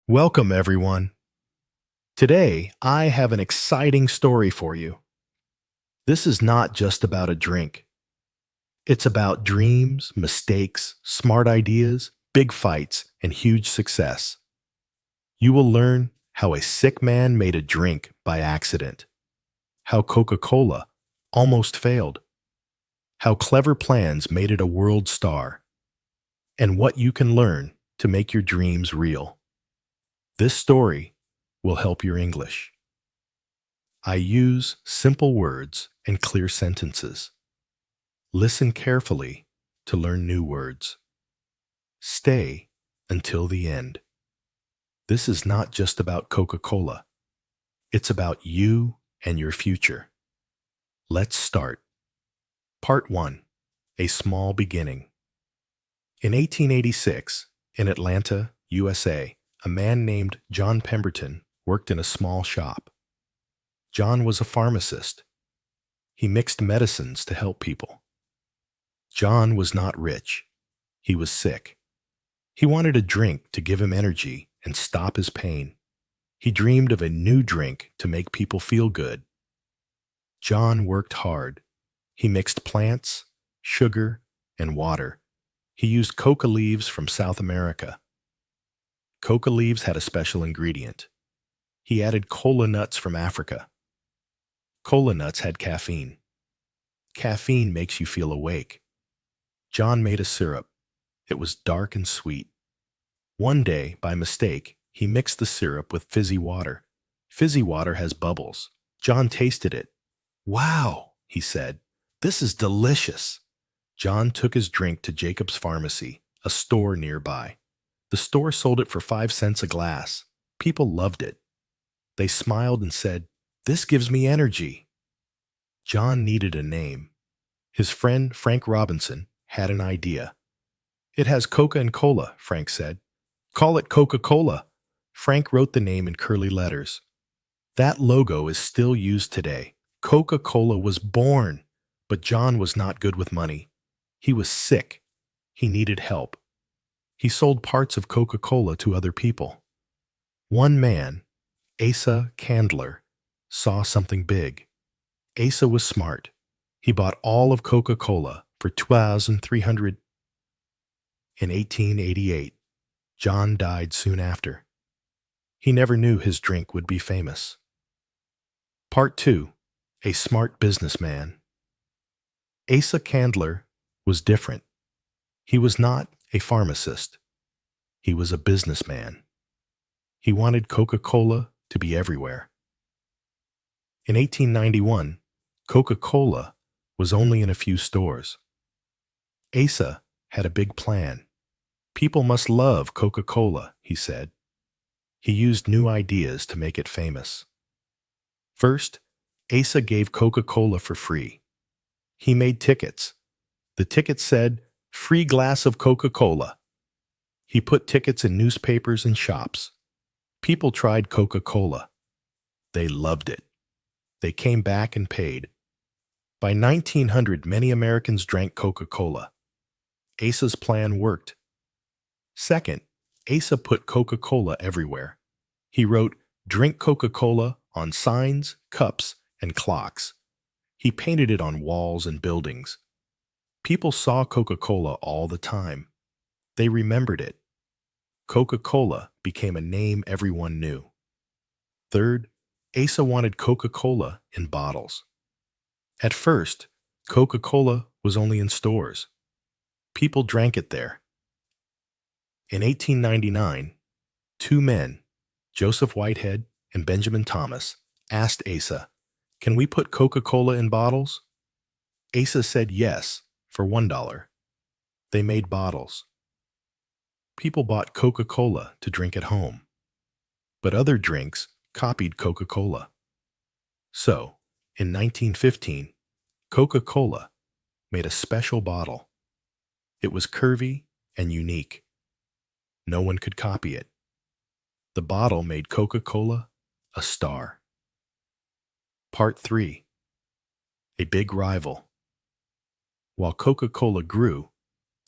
Welcome, everyone. Today, I have an exciting story for you. This is not just about a drink. It's about dreams, mistakes, smart ideas, big fights, and huge success. You will learn how a sick man made a drink by accident, how Coca-Cola almost failed, how clever plans made it a world star, and what you can learn to make your dreams real. This story will help your English. I use simple words and clear sentences. Listen carefully to learn new words. Stay until the end. This is not just about Coca-Cola. It's about you and your future. Let's start. Part 1. A Small Beginning. In 1886, in Atlanta, USA, a man named John Pemberton worked in a small shop. John was a pharmacist. He mixed medicines to help people. John was not rich. He was sick. He wanted a drink to give him energy and stop his pain. He dreamed of a new drink to make people feel good. John worked hard. He mixed plants, sugar, and water. He used coca leaves from South America. Coca leaves had a special ingredient. He added cola nuts from Africa. Cola nuts had caffeine. Caffeine makes you feel awake. John made a syrup. It was dark and sweet. One day, by mistake, he mixed the syrup with fizzy water. Fizzy water has bubbles. John tasted it. "Wow," he said. "This is delicious." John took his drink to Jacob's Pharmacy, a store nearby. The store sold it for 5 cents a glass. People loved it. They smiled and said, "This gives me energy." John needed a name. His friend, Frank Robinson, had an idea. "It has Coca and Cola," Frank said. "Call it Coca-Cola." Frank wrote the name in curly letters. That logo is still used today. Coca-Cola was born, but John was not good with money. He was sick. He needed help. He sold parts of Coca-Cola to other people. One man, Asa Candler, saw something big. Asa was smart. He bought all of Coca-Cola for $2,300. In 1888, John died soon after. He never knew his drink would be famous. Part 2. A Smart Businessman. Asa Candler was different. He was not a pharmacist. He was a businessman. He wanted Coca-Cola to be everywhere. In 1891, Coca-Cola was only in a few stores. Asa had a big plan. People must love Coca-Cola, he said. He used new ideas to make it famous. First, Asa gave Coca-Cola for free. He made tickets. The ticket said, "Free glass of Coca-Cola." He put tickets in newspapers and shops. People tried Coca-Cola. They loved it. They came back and paid. By 1900, many Americans drank Coca-Cola. Asa's plan worked. Second, Asa put Coca-Cola everywhere. He wrote, "Drink Coca-Cola" on signs, cups, and clocks. He painted it on walls and buildings. People saw Coca-Cola all the time. They remembered it. Coca-Cola became a name everyone knew. Third, Asa wanted Coca-Cola in bottles. At first, Coca-Cola was only in stores. People drank it there. In 1899, two men, Joseph Whitehead and Benjamin Thomas, asked Asa, "Can we put Coca-Cola in bottles?" Asa said yes, for $1. They made bottles. People bought Coca-Cola to drink at home. But other drinks copied Coca-Cola. So, in 1915, Coca-Cola made a special bottle. It was curvy and unique. No one could copy it. The bottle made Coca-Cola a star. Part 3. A Big Rival. While Coca-Cola grew,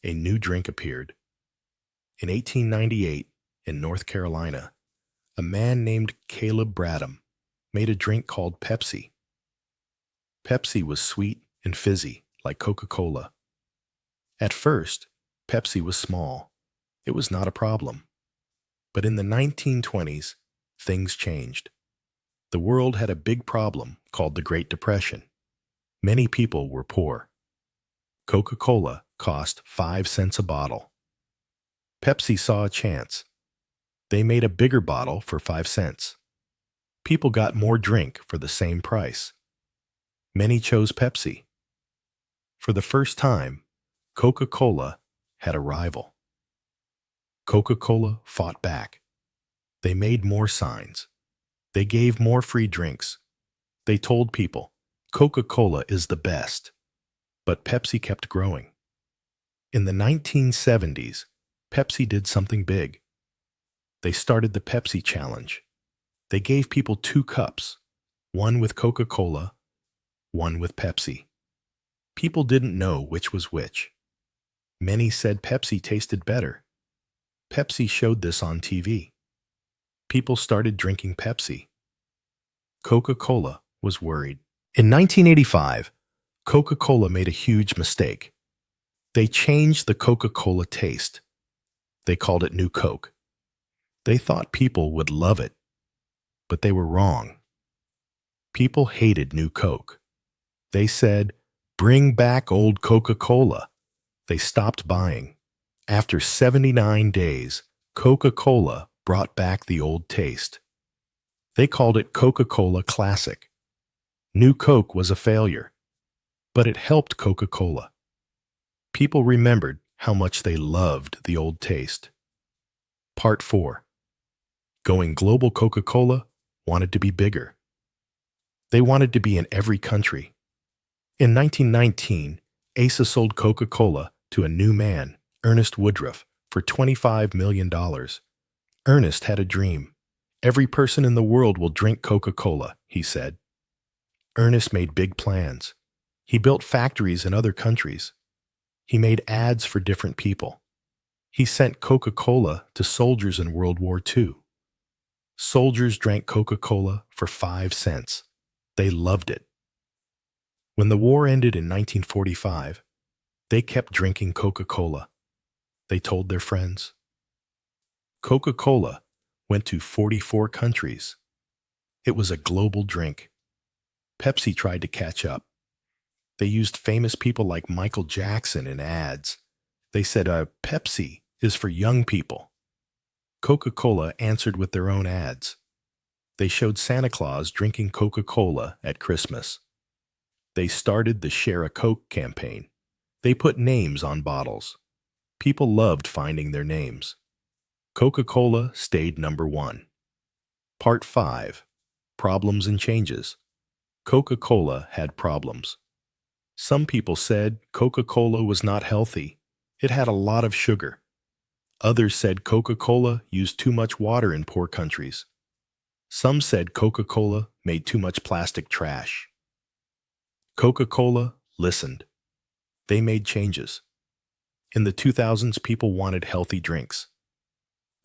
a new drink appeared. In 1898, in North Carolina, A man named Caleb Bradham made a drink called Pepsi. Pepsi was sweet and fizzy, like Coca-Cola. At first, Pepsi was small. It was not a problem. But in the 1920s, things changed. The world had a big problem called the Great Depression. Many people were poor. Coca-Cola cost 5 cents a bottle. Pepsi saw a chance. They made a bigger bottle for 5 cents. People got more drink for the same price. Many chose Pepsi. For the first time, Coca-Cola had a rival. Coca-Cola fought back. They made more signs. They gave more free drinks. They told people, Coca-Cola is the best. But Pepsi kept growing. In the 1970s, Pepsi did something big. They started the Pepsi Challenge. They gave people 2 cups, one with Coca-Cola, one with Pepsi. People didn't know which was which. Many said Pepsi tasted better. Pepsi showed this on TV. People started drinking Pepsi. Coca-Cola was worried. In 1985, Coca-Cola made a huge mistake. They changed the Coca-Cola taste. They called it New Coke. They thought people would love it, but they were wrong. People hated New Coke. They said, "Bring back old Coca-Cola." They stopped buying. After 79 days, Coca-Cola brought back the old taste. They called it Coca-Cola Classic. New Coke was a failure, but it helped Coca-Cola. People remembered how much they loved the old taste. Part 4. Going global. Coca-Cola wanted to be bigger. They wanted to be in every country. In 1919, Asa sold Coca-Cola to a new man, Ernest Woodruff, for $25 million. Ernest had a dream. Every person in the world will drink Coca-Cola, he said. Ernest made big plans. He built factories in other countries. He made ads for different people. He sent Coca-Cola to soldiers in World War II. Soldiers drank Coca-Cola for 5 cents. They loved it. When the war ended in 1945, they kept drinking Coca-Cola. They told their friends. Coca-Cola went to 44 countries. It was a global drink. Pepsi tried to catch up. They used famous people like Michael Jackson in ads. They said, Pepsi is for young people. Coca-Cola answered with their own ads. They showed Santa Claus drinking Coca-Cola at Christmas. They started the Share a Coke campaign. They put names on bottles. People loved finding their names. Coca-Cola stayed number 1. Part 5. Problems and changes. Coca-Cola had problems. Some people said Coca-Cola was not healthy. It had a lot of sugar. Others said Coca-Cola used too much water in poor countries. Some said Coca-Cola made too much plastic trash. Coca-Cola listened. They made changes. In the 2000s, people wanted healthy drinks.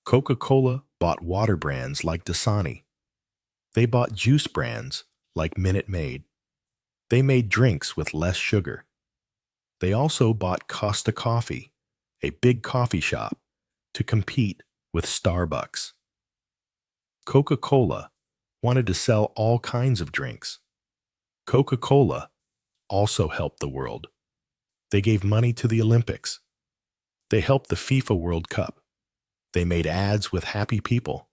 Coca-Cola bought water brands like Dasani. They bought juice brands like Minute Maid. They made drinks with less sugar. They also bought Costa Coffee, a big coffee shop, to compete with Starbucks. Coca-Cola wanted to sell all kinds of drinks. Coca-Cola also helped the world. They gave money to the Olympics. They helped the FIFA World Cup. They made ads with happy people.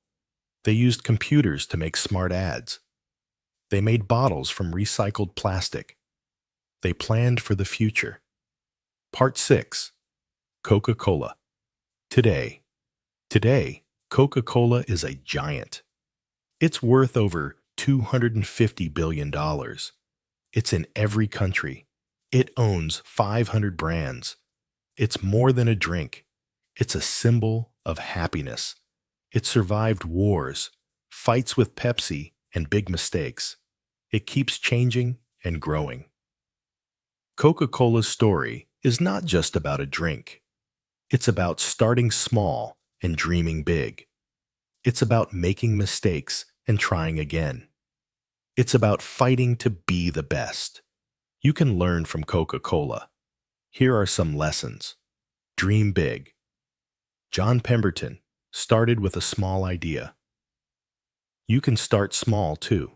They used computers to make smart ads. They made bottles from recycled plastic. They planned for the future. Part 6. Coca-Cola. Today, Coca-Cola is a giant. It's worth over $250 billion. It's in every country. It owns 500 brands. It's more than a drink. It's a symbol of happiness. It survived wars, fights with Pepsi, and big mistakes. It keeps changing and growing. Coca-Cola's story is not just about a drink. It's about starting small and dreaming big. It's about making mistakes and trying again. It's about fighting to be the best. You can learn from Coca-Cola. Here are some lessons. Dream big. John Pemberton started with a small idea. You can start small too.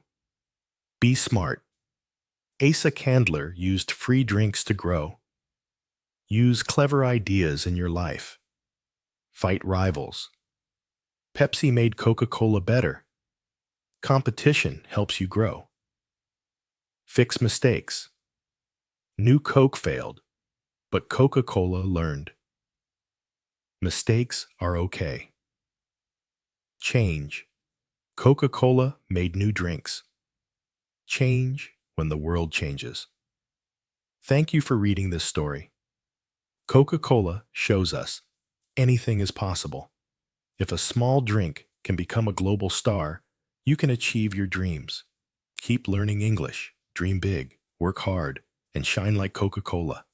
Be smart. Asa Candler used free drinks to grow. Use clever ideas in your life. Fight rivals. Pepsi made Coca-Cola better. Competition helps you grow. Fix mistakes. New Coke failed, but Coca-Cola learned. Mistakes are okay. Change. Coca-Cola made new drinks. Change when the world changes. Thank you for reading this story. Coca-Cola shows us anything is possible. If a small drink can become a global star, you can achieve your dreams. Keep learning English, dream big, work hard, and shine like Coca-Cola.